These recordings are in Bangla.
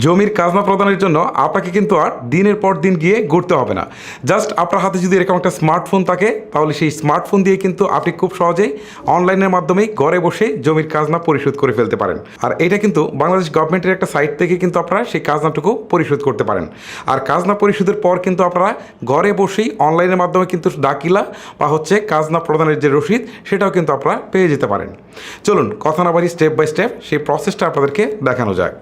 জমির খাজনা প্রদানের জন্য আপনাকে কিন্তু আর দিনের পর দিন গিয়ে ঘুরতে হবে না। জাস্ট আপনার হাতে যদি এরকম একটা স্মার্টফোন থাকে, তাহলে সেই স্মার্টফোন দিয়ে কিন্তু আপনি খুব সহজেই অনলাইনের মাধ্যমেই ঘরে বসে জমির খাজনা পরিশোধ করে ফেলতে পারেন। আর এটা কিন্তু বাংলাদেশ গভর্নমেন্টের একটা সাইট থেকে কিন্তু আপনারা সেই খাজনাটুকু পরিশোধ করতে পারেন। আর খাজনা পরিশোধের পর কিন্তু আপনারা ঘরে বসেই অনলাইনের মাধ্যমে কিন্তু দাখিলা বা হচ্ছে খাজনা প্রদানের যে রসিদ, সেটাও কিন্তু আপনারা পেয়ে যেতে পারেন। চলুন কথা না বাড়ি স্টেপ বাই স্টেপ সেই প্রসেসটা আপনাদেরকে দেখানো যাক।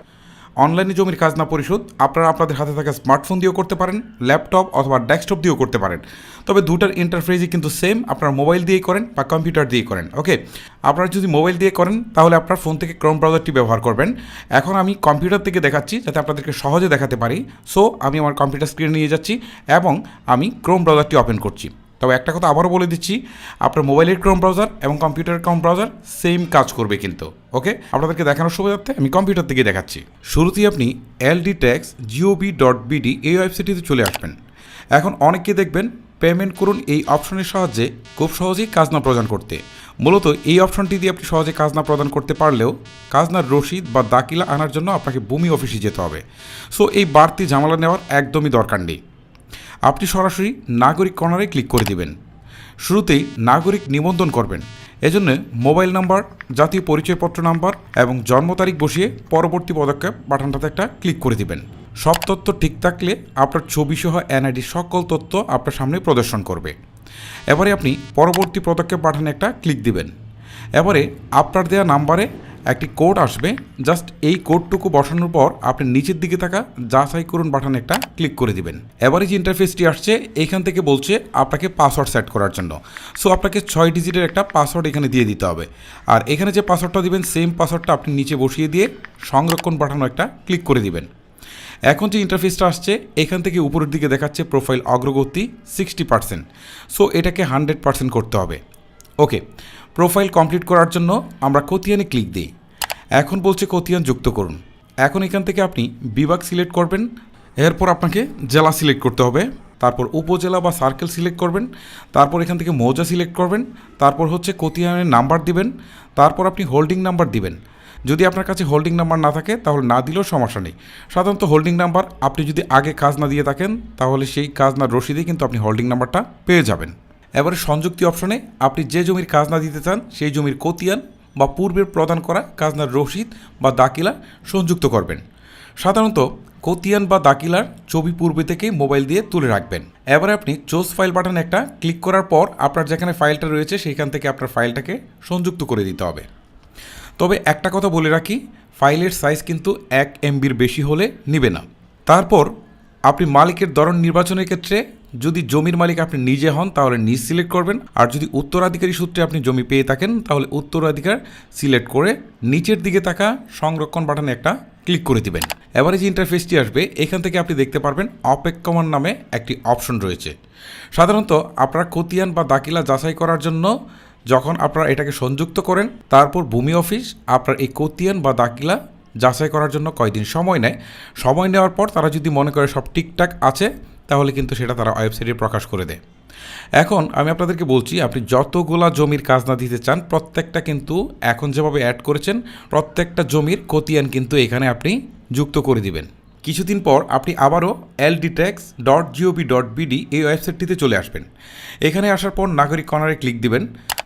অনলাইনে জমির খাজনা পরিশোধ আপনারা আপনাদের হাতে থাকা স্মার্টফোন দিয়েও করতে পারেন, ল্যাপটপ অথবা ডেস্কটপ দিয়েও করতে পারেন। তবে দুটার ইন্টারফেসই কিন্তু সেম, আপনারা মোবাইল দিয়েই করেন বা কম্পিউটার দিয়েই করেন। ওকে, আপনারা যদি মোবাইল দিয়ে করেন তাহলে আপনার ফোন থেকে ক্রোম ব্রাউজারটি ব্যবহার করবেন। এখন আমি কম্পিউটার থেকে দেখাচ্ছি যাতে আপনাদেরকে সহজে দেখাতে পারি। সো আমি আমার কম্পিউটার স্ক্রিনে নিয়ে যাচ্ছি এবং আমি ক্রোম ব্রাউজারটি ওপেন করছি। তবে একটা কথা আবারও বলে দিচ্ছি, আপনার মোবাইলের ক্রোম ব্রাউজার এবং কম্পিউটারের ক্রোম ব্রাউজার সেম কাজ করবে কিন্তু। ওকে, আপনাদেরকে দেখানোর সুবিধার্থে আমি কম্পিউটার থেকে দেখাচ্ছি। শুরুতেই আপনি ldtax.gov.bd এই ওয়েবসাইটটিতে চলে আসবেন। এখন অনেককে দেখবেন পেমেন্ট করুন এই অপশনের সাহায্যে খুব সহজেই খাজনা প্রদান করতে। মূলত এই অপশনটি দিয়ে আপনি সহজে খাজনা প্রদান করতে পারলেও খাজনার রসিদ বা দাখিলা আনার জন্য আপনাকে ভূমি অফিসে যেতে হবে। সো এই বাড়তি ঝামেলা নেওয়ার একদমই দরকার নেই। আপনি সরাসরি নাগরিক কর্নারে ক্লিক করে দিবেন। শুরুতেই নাগরিক নিবন্ধন করবেন। এজন্য মোবাইল নাম্বার, জাতীয় পরিচয়পত্র নাম্বার এবং জন্ম তারিখ বসিয়ে পরবর্তী পদক্ষেপ বাটনটাতে একটা ক্লিক করে দিবেন। সব তথ্য ঠিক থাকলে আপনার ছবিসহ এনআইডি সকল তথ্য আপনার সামনে প্রদর্শন করবে। এবারে আপনি পরবর্তী পদক্ষেপ বাটনে একটা ক্লিক দিবেন। এবারে আপনার দেওয়া নাম্বারে একটি কোড আসবে। জাস্ট এই কোডটুকু বসানোর পর আপনি নিচের দিকে থাকা যাচাই করুন বাটনে একটা ক্লিক করে দিবেন। এবারে যে ইন্টারফেসটি আসছে এইখান থেকে বলছে আপনাকে পাসওয়ার্ড সেট করার জন্য। সো আপনাকে 6 ডিজিটের একটা পাসওয়ার্ড এখানে দিয়ে দিতে হবে। আর এখানে যে পাসওয়ার্ডটা দিবেন সেম পাসওয়ার্ডটা আপনি নিচে বসিয়ে দিয়ে সংরক্ষণ বাটনে একটা ক্লিক করে দিবেন। এখন যে ইন্টারফেসটা আসছে এখান থেকে উপরের দিকে দেখাচ্ছে প্রোফাইল অগ্রগতি 60%। সো এটাকে 100% করতে হবে। ওকে, প্রোফাইল কমপ্লিট করার জন্য আমরা খতিয়ানে ক্লিক দিই। এখন বলছে খতিয়ান যুক্ত করুন। এখন এখান থেকে আপনি বিভাগ সিলেক্ট করবেন। এরপর আপনাকে জেলা সিলেক্ট করতে হবে। তারপর উপজেলা বা সার্কেল সিলেক্ট করবেন। তারপর এখান থেকে মৌজা সিলেক্ট করবেন। তারপর হচ্ছে খতিয়ানের নাম্বার দিবেন। তারপর আপনি হোল্ডিং নাম্বার দিবেন। যদি আপনার কাছে হোল্ডিং নাম্বার না থাকে তাহলে না দিলেও সমস্যা নেই। সাধারণত হোল্ডিং নাম্বার আপনি যদি আগে খাজনা দিয়ে থাকেন তাহলে সেই খাজনার রসিদে কিন্তু আপনি হোল্ডিং নাম্বারটা পেয়ে যাবেন। এবারে সংযুক্তি অপশনে আপনি যে জমির খাজনা দিতে চান সেই জমির খতিয়ান বা পূর্বের প্রদান করা খাজনার রসিদ বা দাখিলা সংযুক্ত করবেন। সাধারণত খতিয়ান বা দাখিলার ছবি পূর্বে থেকেই মোবাইল দিয়ে তুলে রাখবেন। এবারে আপনি চুজ ফাইল বাটনে একটা ক্লিক করার পর আপনার যেখানে ফাইলটা রয়েছে সেইখান থেকে আপনার ফাইলটাকে সংযুক্ত করে দিতে হবে। তবে একটা কথা বলে রাখি, ফাইলের সাইজ কিন্তু 1 MBর বেশি হলে নিবে না। তারপর আপনি মালিকের ধরন নির্বাচনের ক্ষেত্রে যদি জমির মালিক আপনি নিজে হন তাহলে নিজ সিলেক্ট করবেন। আর যদি উত্তরাধিকারী সূত্রে আপনি জমি পেয়ে থাকেন তাহলে উত্তরাধিকার সিলেক্ট করে নিচের দিকে থাকা সংরক্ষণ বাটনে একটা ক্লিক করে দিবেন। এবারে যে ইন্টারফেসটি আসবে এখান থেকে আপনি দেখতে পারবেন অপেক্ষমান নামে একটি অপশন রয়েছে। সাধারণত আপনারা খতিয়ান বা দাখিলা যাচাই করার জন্য যখন আপনারা এটাকে সংযুক্ত করেন তারপর ভূমি অফিস আপনার এই খতিয়ান বা দাখিলা যাচাই করার জন্য কয়দিন সময় নেয়। সময় নেওয়ার পর তারা যদি মনে করে সব ঠিকঠাক আছে তাহলে কিন্তু সেটা তারা ওয়েবসাইটে প্রকাশ করে দেয়। এখন আমি আপনাদেরকে বলছি আপনি যতগুলা জমির খাজনা দিতে চান প্রত্যেকটা কিন্তু এখন যেভাবে অ্যাড করেছেন প্রত্যেকটা জমির খতিয়ান কিন্তু এখানে আপনি যুক্ত করে দিবেন। কিছুদিন পর আপনি আবারও ldtax.gov.bd এই ওয়েবসাইটটিতে চলে আসবেন। এখানে আসার পর নাগরিক কর্নারে ক্লিক দিবেন।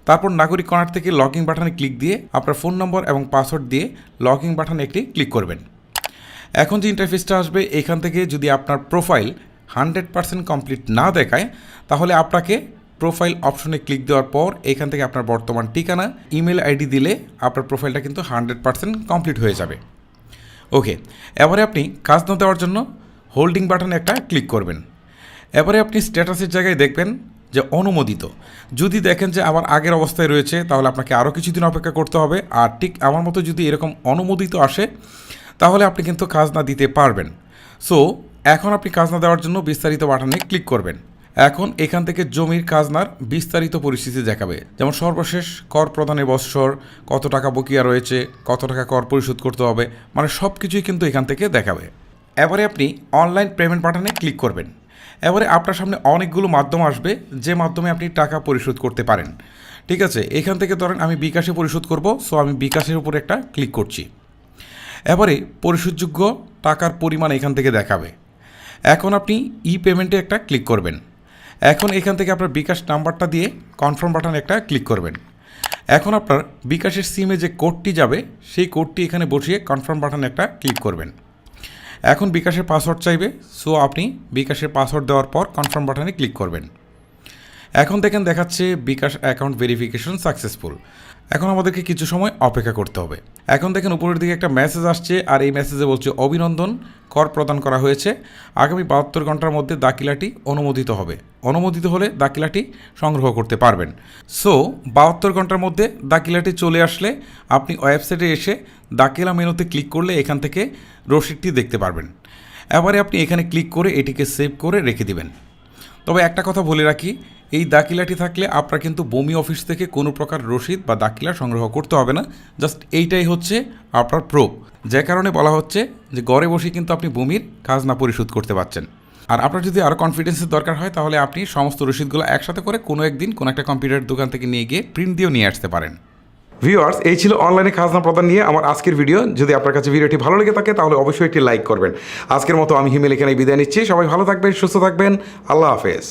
তারপর নাগরিক কর্নার থেকে লগ ইন বাটনে ক্লিক দিয়ে আপনার ফোন নম্বর এবং পাসওয়ার্ড দিয়ে লগ ইন বাটনে একটি ক্লিক করবেন। এখন যে ইন্টারফেসটা আসবে এখান থেকে যদি আপনার প্রোফাইল 100% কমপ্লিট না দেখায় তাহলে আপনাকে প্রোফাইল অপশনে ক্লিক দেওয়ার পর এখান থেকে আপনার বর্তমান ঠিকানা, ইমেল আইডি দিলে আপনার প্রোফাইলটা কিন্তু 100% কমপ্লিট হয়ে যাবে। ওকে, এবারে আপনি খাজনা দেওয়ার জন্য হোল্ডিং বাটনে একটা ক্লিক করবেন। এবারে আপনি স্ট্যাটাসের জায়গায় দেখবেন যে অনুমোদিত। যদি দেখেন যে আমার আগের অবস্থায় রয়েছে তাহলে আপনাকে আরও কিছুদিন অপেক্ষা করতে হবে। আর ঠিক আমার মতো যদি এরকম অনুমোদিত আসে তাহলে আপনি কিন্তু খাজনা দিতে পারবেন। সো এখন আপনি খাজনা দেওয়ার জন্য বিস্তারিত বাটনে ক্লিক করবেন। এখন এখান থেকে জমির খাজনার বিস্তারিত পরিস্থিতি দেখাবে, যেমন সর্বশেষ কর প্রদানের বৎসর, কত টাকা বকেয়া রয়েছে, কত টাকা কর পরিশোধ করতে হবে, মানে সব কিছুই কিন্তু এখান থেকে দেখাবে। এবারে আপনি অনলাইন পেমেন্ট বাটনে ক্লিক করবেন। এবারে আপনার সামনে অনেকগুলো মাধ্যম আসবে যে মাধ্যমে আপনি টাকা পরিশোধ করতে পারেন। ঠিক আছে, এখান থেকে ধরেন আমি বিকাশে পরিশোধ করব। সো আমি বিকাশের উপর একটা ক্লিক করছি। এবারে পরিশোধযোগ্য টাকার পরিমাণ এখান থেকে দেখাবে। এখন আপনি ই পেমেন্টে একটা ক্লিক করবেন। এখন এখান থেকে আপনার বিকাশ নাম্বারটা দিয়ে কনফার্ম বাটন একটা ক্লিক করবেন। এখন আপনার বিকাশের সিমে যে কোডটি যাবে সেই কোডটি এখানে বসিয়ে কনফার্ম বাটনে একটা ক্লিক করবেন। এখন বিকাশের পাসওয়ার্ড চাইবে, সো আপনি বিকাশের পাসওয়ার্ড দেওয়ার পর কনফার্ম বাটনে ক্লিক করবেন। এখন দেখেন দেখাচ্ছে বিকাশ অ্যাকাউন্ট ভেরিফিকেশন সাকসেসফুল। এখন আমাদেরকে কিছু সময় অপেক্ষা করতে হবে। এখন দেখেন উপরের দিকে একটা মেসেজ আসছে, আর এই মেসেজে বলছে অভিনন্দন, কর প্রদান করা হয়েছে। আগামী 72 ঘন্টার মধ্যে দাখিলাটি অনুমোদিত হবে। অনুমোদিত হলে দাখিলাটি সংগ্রহ করতে পারবেন। সো 72 ঘন্টার মধ্যে দাখিলাটি চলে আসলে আপনি ওয়েবসাইটে এসে দাখিলা মেনুতে ক্লিক করলে এখান থেকে রসিদটি দেখতে পারবেন। এবারে আপনি এখানে ক্লিক করে এটিকে সেভ করে রেখে দিবেন। তবে একটা কথা বলে রাখি, এই দাখিলাটি থাকলে আপনার কিন্তু ভূমি অফিস থেকে কোনো প্রকার রসিদ বা দাখিলা সংগ্রহ করতে হবে না। জাস্ট এইটাই হচ্ছে আপনার প্রুফ, যে কারণে বলা হচ্ছে যে ঘরে বসে কিন্তু আপনি ভূমির খাজনা পরিশোধ করতে পারছেন। আর আপনার যদি আরও কনফিডেন্সের দরকার হয় তাহলে আপনি সমস্ত রসিদগুলো একসাথে করে কোনো একদিন কোনো একটা কম্পিউটার দোকান থেকে নিয়ে গিয়ে প্রিন্ট দিয়েও নিয়ে আসতে পারেন। ভিউয়ার্স, এই ছিল অনলাইনে খাজনা প্রদান নিয়ে আমার আজকের ভিডিও। যদি আপনার কাছে ভিডিওটি ভালো লেগে থাকে তাহলে অবশ্যই একটি লাইক করবেন। আজকের মতো আমি হিমেল এখানে বিদায় নিচ্ছি। সবাই ভালো থাকবেন, সুস্থ থাকবেন। আল্লাহ হাফেজ।